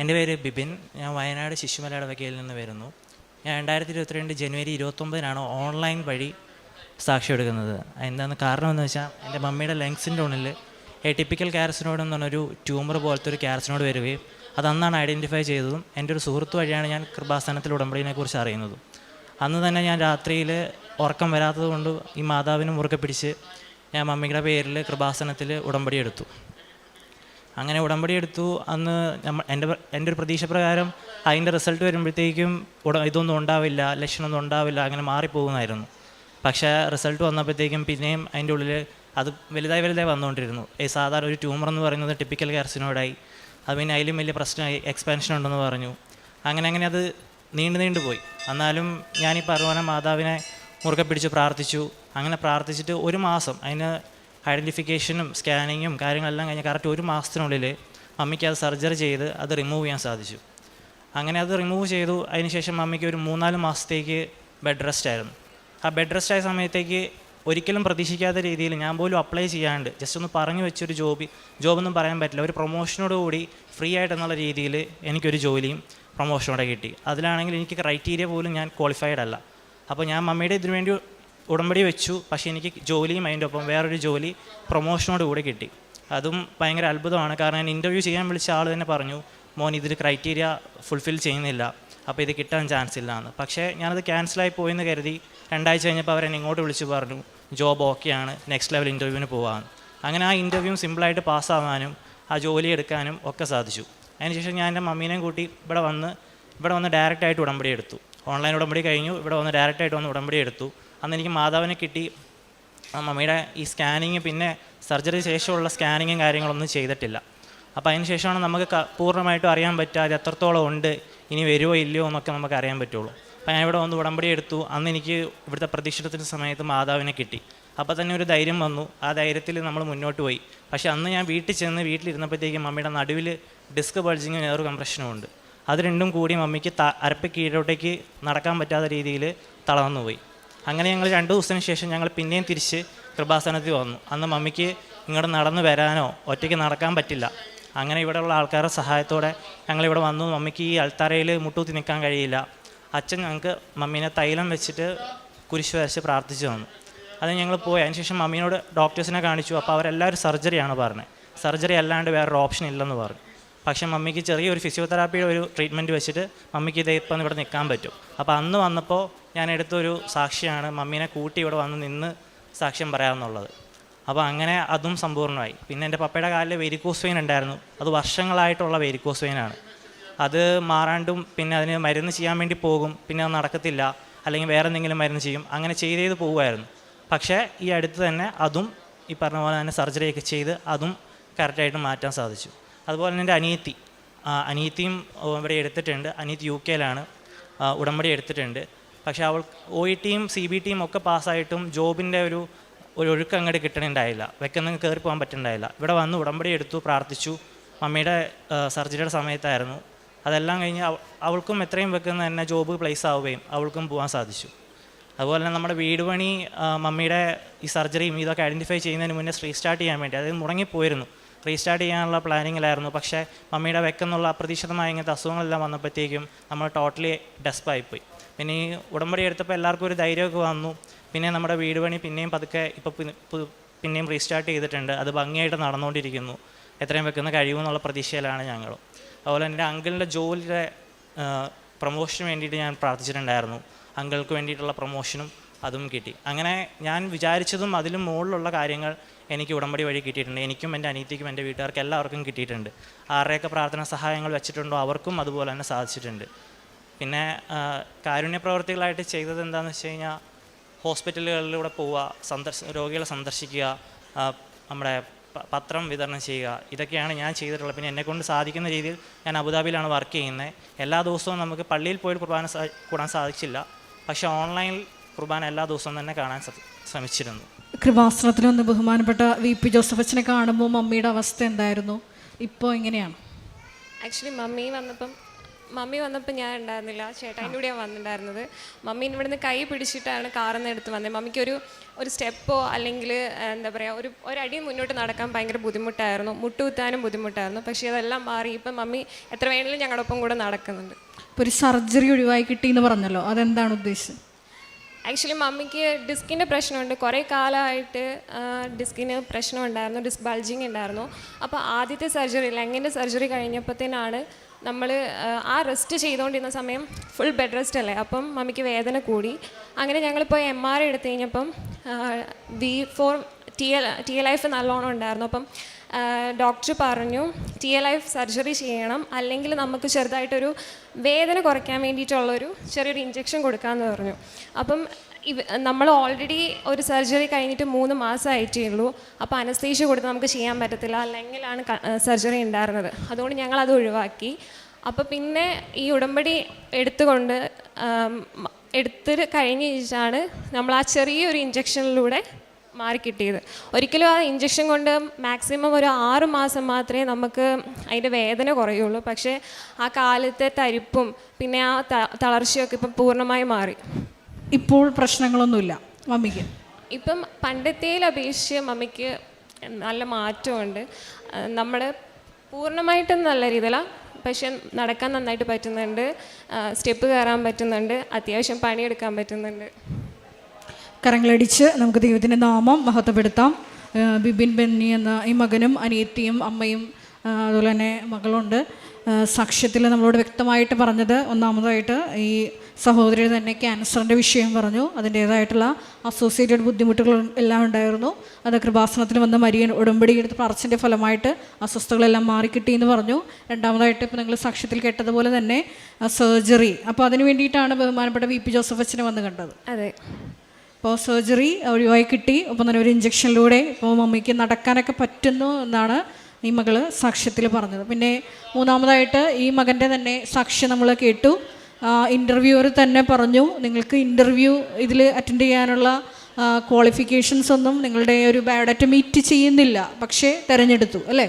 എൻ്റെ പേര് ബിബിൻ. ഞാൻ വയനാട് ശിശുമല ഇടവകയിൽ നിന്ന് വരുന്നു. ഞാൻ 2022 ജനുവരി 29 ഓൺലൈൻ വഴി സാക്ഷ്യം എടുക്കുന്നത്. എന്താണെന്ന് കാരണമെന്ന് വെച്ചാൽ എൻ്റെ മമ്മിയുടെ ലങ്സിൻ്റെ ഉള്ളിൽ എടിപ്പിക്കൽ കാരസിനോഡ് എന്ന് പറഞ്ഞൊരു ട്യൂമർ പോലത്തെ ഒരു കാരസിനോഡ് വരികയും അത് അന്നാണ് ഐഡൻറ്റിഫൈ ചെയ്തതും. എൻ്റെ ഒരു സുഹൃത്ത് വഴിയാണ് ഞാൻ കൃപാസനത്തിൽ ഉടമ്പടിയെക്കുറിച്ച് അറിയുന്നതും. അന്ന് തന്നെ ഞാൻ രാത്രിയിൽ ഉറക്കം വരാത്തത് കൊണ്ട് ഈ മാതാവിനെ മുറുകെ പിടിച്ച് ഞാൻ മമ്മിയുടെ പേരിൽ കൃപാസനത്തിൽ ഉടമ്പടി എടുത്തു. അങ്ങനെ ഉടമ്പടി എടുത്തു. അന്ന് എൻ്റെ ഒരു പ്രതീക്ഷ പ്രകാരം അതിൻ്റെ റിസൾട്ട് വരുമ്പോഴത്തേക്കും ഇതൊന്നും ഉണ്ടാവില്ല, ലക്ഷണമൊന്നും ഉണ്ടാവില്ല, അങ്ങനെ മാറിപ്പോകുമായിരുന്നു. പക്ഷേ റിസൾട്ട് വന്നപ്പോഴത്തേക്കും പിന്നെയും അതിൻ്റെ ഉള്ളിൽ അത് വലുതായി വന്നുകൊണ്ടിരുന്നു. സാധാരണ ഒരു ട്യൂമർ എന്ന് പറയുന്നത് ടിപ്പിക്കൽ കാർസിനോയിഡായി. അത് പിന്നെ അതിലും വലിയ പ്രശ്നമായി, എക്സ്പാൻഷൻ ഉണ്ടെന്ന് പറഞ്ഞു. അങ്ങനെ അത് നീണ്ടു പോയി. എന്നാലും ഞാനീ പറഞ്ഞ മാതാവിനെ മുറുകെ പിടിച്ച് പ്രാർത്ഥിച്ചു. അങ്ങനെ പ്രാർത്ഥിച്ചിട്ട് ഒരു മാസം അതിന് ഐഡൻറ്റിഫിക്കേഷനും സ്കാനിങ്ങും കാര്യങ്ങളെല്ലാം കഴിഞ്ഞ് കറക്റ്റ് ഒരു മാസത്തിനുള്ളിൽ മമ്മിക്ക് അത് സർജറി ചെയ്ത് അത് റിമൂവ് ചെയ്യാൻ സാധിച്ചു. അങ്ങനെ അത് റിമൂവ് ചെയ്തു. അതിനുശേഷം മമ്മിക്ക് ഒരു 3-4 മാസത്തേക്ക് ബെഡ് റെസ്റ്റ് ആയിരുന്നു. ആ ബെഡ് റെസ്റ്റ് ആയ സമയത്തേക്ക് ഒരിക്കലും പ്രതീക്ഷിക്കാത്ത രീതിയിൽ ഞാൻ പോലും അപ്ലൈ ചെയ്യാണ്ട് ജസ്റ്റ് ഒന്ന് പറഞ്ഞു വെച്ചൊരു ജോബൊന്നും പറയാൻ പറ്റില്ല, ഒരു പ്രൊമോഷനോടുകൂടി ഫ്രീ ആയിട്ടെന്നുള്ള രീതിയിൽ എനിക്കൊരു ജോലിയും പ്രൊമോഷനോടെ കിട്ടി. അതിലാണെങ്കിൽ എനിക്ക് ക്രൈറ്റീരിയ പോലും ഞാൻ ക്വാളിഫൈഡ് അല്ല. അപ്പോൾ ഞാൻ മമ്മിയുടെ ഇതിനു വേണ്ടി ഉടമ്പടി വെച്ചു. പക്ഷേ എനിക്ക് ജോലിയും അതിൻ്റെ ഒപ്പം വേറൊരു ജോലി പ്രൊമോഷനോട് കൂടി കിട്ടി. അതും ഭയങ്കര അത്ഭുതമാണ്. കാരണം ഞാൻ ഇൻ്റർവ്യൂ ചെയ്യാൻ വിളിച്ച ആൾ തന്നെ പറഞ്ഞു, മോൻ ഇതിൽ ക്രൈറ്റീരിയ ഫുൾഫിൽ ചെയ്യുന്നില്ല, അപ്പോൾ ഇത് കിട്ടാൻ ചാൻസ് ഇല്ല എന്ന്. പക്ഷേ ഞാനത് ക്യാൻസലായി പോയെന്ന് കരുതി 2 ആഴ്ച കഴിഞ്ഞപ്പോൾ അവരെന്നെ ഇങ്ങോട്ട് വിളിച്ച് പറഞ്ഞു ജോബ് ഓക്കെയാണ്, നെക്സ്റ്റ് ലെവൽ ഇൻ്റർവ്യൂവിന് പോകാമെന്ന്. അങ്ങനെ ആ ഇൻ്റർവ്യൂ സിമ്പിളായിട്ട് പാസ്സാവാനും ആ ജോലി എടുക്കാനും ഒക്കെ സാധിച്ചു. അതിനുശേഷം ഞാൻ എൻ്റെ മമ്മീനെയും കൂട്ടി ഇവിടെ വന്ന് ഡയറക്റ്റായിട്ട് ഉടമ്പടി എടുത്തു. ഓൺലൈൻ ഉടമ്പടി കഴിഞ്ഞു, ഇവിടെ വന്ന് ഡയറക്റ്റായിട്ട് വന്ന് ഉടമ്പടി എടുത്തു. അന്ന് എനിക്ക് മാതാവിനെ കിട്ടി. മമ്മിയുടെ ഈ സ്കാനിങ് പിന്നെ സർജറി ശേഷമുള്ള സ്കാനിങ്ങും കാര്യങ്ങളൊന്നും ചെയ്തിട്ടില്ല. അപ്പോൾ അതിന് ശേഷമാണ് നമുക്ക് പൂർണ്ണമായിട്ടും അറിയാൻ പറ്റുക അത് എത്രത്തോളം ഉണ്ട്, ഇനി വരുമോ ഇല്ലയോ എന്നൊക്കെ നമുക്ക് അറിയാൻ പറ്റുള്ളൂ. അപ്പോൾ ഞാൻ ഇവിടെ വന്ന് ഉടമ്പടി എടുത്തു. അന്ന് എനിക്ക് ഇവിടുത്തെ പ്രതീക്ഷിതത്തിൻ്റെ സമയത്ത് മാതാവിനെ കിട്ടി. അപ്പോൾ തന്നെ ഒരു ധൈര്യം വന്നു. ആ ധൈര്യത്തിൽ നമ്മൾ മുന്നോട്ട് പോയി. പക്ഷേ അന്ന് ഞാൻ വീട്ടിലിരുന്നപ്പോഴത്തേക്കും മമ്മിയുടെ നടുവിൽ ഡിസ്ക് ബൾജിങ്ങും നെയർ കംപ്രഷനും ഉണ്ട്. അത് രണ്ടും കൂടി മമ്മിക്ക് അരപ്പ് കീഴോട്ടേക്ക് നടക്കാൻ പറ്റാത്ത രീതിയിൽ തളർന്നു പോയി. അങ്ങനെ ഞങ്ങൾ 2 ദിവസത്തിന് ശേഷം ഞങ്ങൾ പിന്നെയും തിരിച്ച് കൃപാസനത്തിൽ വന്നു. അന്ന് മമ്മിക്ക് ഇങ്ങോട്ട് നടന്നു വരാനോ ഒറ്റയ്ക്ക് നടക്കാൻ പറ്റില്ല. അങ്ങനെ ഇവിടെയുള്ള ആൾക്കാരുടെ സഹായത്തോടെ ഞങ്ങളിവിടെ വന്നു. മമ്മിക്ക് ഈ അൾത്താരയിൽ മുട്ടൂത്തി നിൽക്കാൻ കഴിയില്ല. അച്ഛൻ ഞങ്ങൾക്ക് മമ്മീനെ തൈലം വെച്ചിട്ട് കുരിശ് വരച്ച് പ്രാർത്ഥിച്ചു തന്നു. അത് ഞങ്ങൾ പോയി. അതിനുശേഷം മമ്മീനോട് ഡോക്ടേഴ്സിനെ കാണിച്ചു. അപ്പോൾ അവരെല്ലാവരും സർജറിയാണ് പറഞ്ഞത്. സർജറി അല്ലാണ്ട് വേറൊരു ഓപ്ഷൻ ഇല്ലെന്ന് പറഞ്ഞു. പക്ഷേ മമ്മിക്ക് ചെറിയൊരു ഫിസിയോതെറാപ്പിയുടെ ഒരു ട്രീറ്റ്മെൻറ്റ് വെച്ചിട്ട് മമ്മിക്ക് ഇപ്പം ഇവിടെ നിൽക്കാൻ പറ്റും. അപ്പോൾ അന്ന് വന്നപ്പോൾ ഞാൻ എടുത്തൊരു സാക്ഷിയാണ് മമ്മീനെ കൂട്ടി ഇവിടെ വന്ന് നിന്ന് സാക്ഷ്യം പറയാമെന്നുള്ളത്. അപ്പോൾ അങ്ങനെ അതും സമ്പൂർണ്ണമായി. പിന്നെ എൻ്റെ പപ്പയുടെ കാലിൽ വെരിക്കോസ് വെയിൻ ഉണ്ടായിരുന്നു. അത് വർഷങ്ങളായിട്ടുള്ള വെരിക്കോസ് വെയിനാണ്. അത് മാറാണ്ടും പിന്നെ അതിന് മരുന്ന് ചെയ്യാൻ വേണ്ടി പോകും, പിന്നെ അത് നടക്കത്തില്ല, അല്ലെങ്കിൽ വേറെ എന്തെങ്കിലും മരുന്ന് ചെയ്യും, അങ്ങനെ ചെയ്ത് പോകുമായിരുന്നു. പക്ഷേ ഈ അടുത്ത് തന്നെ അതും ഈ പറഞ്ഞ പോലെ തന്നെ സർജറിയൊക്കെ ചെയ്ത് അതും കറക്റ്റായിട്ട് മാറ്റാൻ സാധിച്ചു. അതുപോലെ തന്നെ എൻ്റെ അനിയത്തിയും ഇവിടെ എടുത്തിട്ടുണ്ട്. അനിയത്തി UK ഉടമ്പടി എടുത്തിട്ടുണ്ട്. പക്ഷേ അവൾ OET CBT ഒക്കെ പാസ്സായിട്ടും ജോബിൻ്റെ ഒരു ഒഴുക്ക് അങ്ങോട്ട് കിട്ടണുണ്ടായില്ല, വെക്കുന്ന കയറി പോകാൻ പറ്റുന്നുണ്ടായില്ല. ഇവിടെ വന്ന് ഉടമ്പടി എടുത്തു, പ്രാർത്ഥിച്ചു. മമ്മിയുടെ സർജറിയുടെ സമയത്തായിരുന്നു. അതെല്ലാം കഴിഞ്ഞ് അവൾക്കും എത്രയും വെക്കുന്ന തന്നെ ജോബ് പ്ലേസ് ആവുകയും അവൾക്കും പോകാൻ സാധിച്ചു. അതുപോലെ തന്നെ നമ്മുടെ വീട് പണി മമ്മിയുടെ ഈ സർജറിയും ഇതൊക്കെ ഐഡൻറ്റിഫൈ ചെയ്യുന്നതിന് മുന്നേ റീസ്റ്റാർട്ട് ചെയ്യാൻ വേണ്ടി അതായത് മുടങ്ങിപ്പോയിരുന്നു. റീസ്റ്റാർട്ട് ചെയ്യാനുള്ള പ്ലാനിങ്ങിലായിരുന്നു. പക്ഷേ മമ്മിയുടെ വെക്കെന്നുള്ള അപ്രതീക്ഷിതമായ ഇങ്ങനത്തെ അസുഖങ്ങളെല്ലാം വന്നപ്പോഴത്തേക്കും നമ്മൾ ടോട്ടലി ഡെസ്പായിപ്പോയി. പിന്നെ ഈ ഉടമ്പടി എടുത്തപ്പോൾ എല്ലാവർക്കും ഒരു ധൈര്യമൊക്കെ വന്നു. പിന്നെ നമ്മുടെ വീട് പണി പിന്നെയും പതുക്കെ പിന്നെയും റീസ്റ്റാർട്ട് ചെയ്തിട്ടുണ്ട്. അത് ഭംഗിയായിട്ട് നടന്നുകൊണ്ടിരിക്കുന്നു. എത്രയും വെക്കുന്ന കഴിയുമെന്നുള്ള പ്രതീക്ഷയിലാണ് ഞങ്ങൾ. അതുപോലെ എൻ്റെ അങ്കിളിൻ്റെ ജോലിയുടെ പ്രൊമോഷന് വേണ്ടിയിട്ട് ഞാൻ പ്രാർത്ഥിച്ചിട്ടുണ്ടായിരുന്നു. അങ്കിൾക്ക് വേണ്ടിയിട്ടുള്ള പ്രൊമോഷനും അതും കിട്ടി. അങ്ങനെ ഞാൻ വിചാരിച്ചതും അതിലും മുകളിലുള്ള കാര്യങ്ങൾ എനിക്ക് ഉടമ്പടി വഴി കിട്ടിയിട്ടുണ്ട്. എനിക്കും എൻ്റെ അനിയത്തിക്കും എൻ്റെ വീട്ടുകാർക്ക് എല്ലാവർക്കും കിട്ടിയിട്ടുണ്ട്. ആരുടെയൊക്കെ പ്രാർത്ഥന സഹായങ്ങൾ വെച്ചിട്ടുണ്ടോ അവർക്കും അതുപോലെ തന്നെ സാധിച്ചിട്ടുണ്ട്. പിന്നെ കാരുണ്യ പ്രവർത്തികളായിട്ട് ചെയ്തത് എന്താണെന്ന് വെച്ച് കഴിഞ്ഞാൽ ഹോസ്പിറ്റലുകളിലൂടെ പോവുക, രോഗികളെ സന്ദർശിക്കുക, നമ്മുടെ പത്രം വിതരണം ചെയ്യുക, ഇതൊക്കെയാണ് ഞാൻ ചെയ്തിട്ടുള്ളത്. പിന്നെ എന്നെക്കൊണ്ട് സാധിക്കുന്ന രീതിയിൽ ഞാൻ അബുദാബിയിലാണ് വർക്ക് ചെയ്യുന്നത്. എല്ലാ ദിവസവും നമുക്ക് പള്ളിയിൽ പോയി കുർബാന കൂടാൻ സാധിച്ചില്ല. പക്ഷേ ഓൺലൈനിൽ കുർബാന എല്ലാ ദിവസവും തന്നെ കാണാൻ ശ്രമിച്ചിരുന്നു. കൃപാസനത്തിൽ ഒന്ന് ബഹുമാനപ്പെട്ട VP ജോസഫ് അച്ഛനെ കാണുമ്പോൾ മമ്മിയുടെ അവസ്ഥ എന്തായിരുന്നു, ഇപ്പോൾ എങ്ങനെയാണ്? ആക്ച്വലി മമ്മി വന്നപ്പം മമ്മി വന്നപ്പോൾ ഞാൻ ഉണ്ടായിരുന്നില്ല, ചേട്ടായിൻ്റെ കൂടെയാണ് വന്നിട്ടുണ്ടായിരുന്നത്. മമ്മി ഇവിടുന്ന് കൈ പിടിച്ചിട്ടാണ് കാറിൽ നിന്ന് എടുത്ത് വന്നത്. മമ്മിക്കൊരു സ്റ്റെപ്പോ അല്ലെങ്കിൽ എന്താ പറയുക ഒരടി മുന്നോട്ട് നടക്കാൻ ഭയങ്കര ബുദ്ധിമുട്ടായിരുന്നു, മുട്ടുകുത്താനും ബുദ്ധിമുട്ടായിരുന്നു. പക്ഷേ അതെല്ലാം മാറി ഇപ്പം മമ്മി എത്ര വേണമെങ്കിലും ഞങ്ങളുടെ ഒപ്പം കൂടെ നടക്കുന്നുണ്ട്. ഇപ്പോൾ ഒരു സർജറി ഒഴിവായി കിട്ടിയെന്ന് പറഞ്ഞല്ലോ, അതെന്താണ് ഉദ്ദേശം? ആക്ച്വലി മമ്മിക്ക് ഡിസ്കിൻ്റെ പ്രശ്നമുണ്ട്. കുറേ കാലമായിട്ട് ഡിസ്കിന് പ്രശ്നമുണ്ടായിരുന്നു, ഡിസ്ക് ബൾജിങ് ഉണ്ടായിരുന്നു. അപ്പോൾ ആദ്യത്തെ സർജറി ലെങ്ങിൻ്റെ സർജറി കഴിഞ്ഞപ്പോഴത്തേനാണ് നമ്മൾ ആ റെസ്റ്റ് ചെയ്തുകൊണ്ടിരുന്ന സമയം ഫുൾ ബെഡ് റെസ്റ്റ് അല്ലേ, അപ്പം മമ്മിക്ക് വേദന കൂടി. അങ്ങനെ ഞങ്ങളിപ്പോൾ MRI എടുത്തു കഴിഞ്ഞപ്പം V4 TLIF നല്ലോണം ഉണ്ടായിരുന്നു. അപ്പം ഡോക്ടർ പറഞ്ഞു TLIF സർജറി ചെയ്യണം, അല്ലെങ്കിൽ നമുക്ക് ചെറുതായിട്ടൊരു വേദന കുറയ്ക്കാൻ വേണ്ടിയിട്ടുള്ളൊരു ചെറിയൊരു ഇഞ്ചക്ഷൻ കൊടുക്കാമെന്ന് പറഞ്ഞു. അപ്പം നമ്മൾ ഓൾറെഡി ഒരു സർജറി കഴിഞ്ഞിട്ട് 3 മാസമായിട്ടേ ഉള്ളൂ. അപ്പോൾ അനസ്തേഷ്യ കൊടുത്ത് നമുക്ക് ചെയ്യാൻ പറ്റത്തില്ല, അല്ലെങ്കിലാണ് സർജറി ഉണ്ടായിരുന്നത്. അതുകൊണ്ട് ഞങ്ങളത് ഒഴിവാക്കി. അപ്പോൾ പിന്നെ ഈ ഉടമ്പടി എടുത്ത് കഴിഞ്ഞാണ് നമ്മൾ ആ ചെറിയൊരു ഇഞ്ചക്ഷനിലൂടെ മാറിക്കിട്ടിയത്. ഒരിക്കലും ആ ഇഞ്ചക്ഷൻ കൊണ്ട് മാക്സിമം ഒരു 6 മാസം മാത്രമേ നമുക്ക് അതിൻ്റെ വേദന കുറയുള്ളൂ. പക്ഷേ ആ കാലത്തെ തരിപ്പും പിന്നെ ആ തളർച്ചയൊക്കെ ഇപ്പം പൂർണ്ണമായി മാറി. ഇപ്പോൾ പ്രശ്നങ്ങളൊന്നുമില്ല മമ്മിക്ക്? ഇപ്പം പണ്ടത്തേൽ അപേക്ഷിച്ച് മമ്മിക്ക് നല്ല മാറ്റമുണ്ട്. നമ്മൾ പൂർണ്ണമായിട്ടും നല്ല രീതിയിലാണ്, പക്ഷെ നടക്കാൻ നന്നായിട്ട് പറ്റുന്നുണ്ട്, സ്റ്റെപ്പ് കയറാൻ പറ്റുന്നുണ്ട്, അത്യാവശ്യം പണിയെടുക്കാൻ പറ്റുന്നുണ്ട്. കരങ്ങളടിച്ച് നമുക്ക് ദൈവത്തിൻ്റെ നാമം മഹത്വപ്പെടുത്താം. ബിബിൻ ബെന്നി എന്ന ഈ മകനും അനിയത്തിയും അമ്മയും അതുപോലെ തന്നെ മകളുണ്ട്. സാക്ഷ്യത്തിൽ നമ്മളോട് വ്യക്തമായിട്ട് പറഞ്ഞത്, ഒന്നാമതായിട്ട് ഈ സഹോദരി തന്നെ ക്യാൻസറിൻ്റെ വിഷയം പറഞ്ഞു. അതിൻ്റേതായിട്ടുള്ള അസോസിയേറ്റഡ് ബുദ്ധിമുട്ടുകൾ എല്ലാം ഉണ്ടായിരുന്നു. അത് കൃപാസനത്തിൽ വന്ന് മരിയൻ ഉടമ്പടി എടുത്ത് പ്രാർത്ഥനയുടെ ഫലമായിട്ട് അസ്വസ്ഥതകളെല്ലാം മാറിക്കിട്ടിയെന്ന് പറഞ്ഞു. രണ്ടാമതായിട്ട് ഇപ്പോൾ നിങ്ങൾ സാക്ഷ്യത്തിൽ കേട്ടതുപോലെ തന്നെ സർജറി, അപ്പോൾ അതിന് വേണ്ടിയിട്ടാണ് ബഹുമാനപ്പെട്ട VP ജോസഫ് അച്ഛനെ വന്ന് കണ്ടത്. അതെ, ഇപ്പോൾ സർജറി ഒഴിവായി കിട്ടി. ഒപ്പം തന്നെ ഒരു ഇഞ്ചക്ഷനിലൂടെ ഇപ്പോൾ മമ്മിക്ക് നടക്കാനൊക്കെ പറ്റുന്നു എന്നാണ് ഈ മകൾ സാക്ഷ്യത്തിൽ പറഞ്ഞത്. പിന്നെ മൂന്നാമതായിട്ട് ഈ മകൻ്റെ തന്നെ സാക്ഷ്യം നമ്മൾ കേട്ടു. ഇൻ്റർവ്യൂവർ തന്നെ പറഞ്ഞു, നിങ്ങൾക്ക് ഇൻ്റർവ്യൂ ഇതിൽ അറ്റൻഡ് ചെയ്യാനുള്ള ക്വാളിഫിക്കേഷൻസ് ഒന്നും നിങ്ങളുടെ ഒരു ബയോഡാറ്റ മീറ്റ് ചെയ്യുന്നില്ല, പക്ഷേ തിരഞ്ഞെടുത്തു അല്ലേ?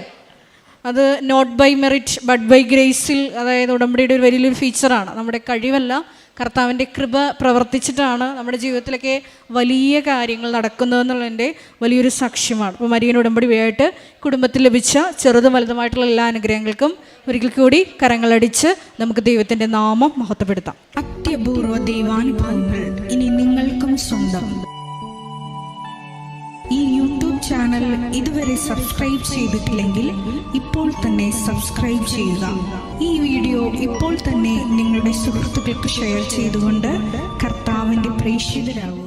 അത് not by merit but by ഗ്രേസിൽ, അതായത് ഉടമ്പടിയുടെ ഒരു വലിയൊരു ഫീച്ചറാണ്. നമ്മുടെ കഴിവല്ല, കർത്താവിൻ്റെ കൃപ പ്രവർത്തിച്ചിട്ടാണ് നമ്മുടെ ജീവിതത്തിലൊക്കെ വലിയ കാര്യങ്ങൾ നടക്കുന്നതെന്നുള്ളതിൻ്റെ വലിയൊരു സാക്ഷ്യമാണ്. അപ്പോൾ മരിയൻ ഉടമ്പടി വഴിയായിട്ട് കുടുംബത്തിൽ ലഭിച്ച ചെറുതും വലുതുമായിട്ടുള്ള എല്ലാ അനുഗ്രഹങ്ങൾക്കും ഒരിക്കൽ കൂടി കരങ്ങളടിച്ച് നമുക്ക് ദൈവത്തിൻ്റെ നാമം മഹത്വപ്പെടുത്താം. അത്യപൂർവ ദൈവാനുഭവങ്ങൾ ഇനി നിങ്ങൾക്കും സ്വന്തം. ഈ യൂട്യൂബ് ചാനൽ ഇതുവരെ സബ്സ്ക്രൈബ് ചെയ്തിട്ടില്ലെങ്കിൽ ഇപ്പോൾ തന്നെ സബ്സ്ക്രൈബ് ചെയ്യുക. ഈ വീഡിയോ ഇപ്പോൾ തന്നെ നിങ്ങളുടെ സുഹൃത്തുക്കൾക്ക് ഷെയർ ചെയ്തുകൊണ്ട് കർത്താവിൻ്റെ പ്രേക്ഷിതരാകുക.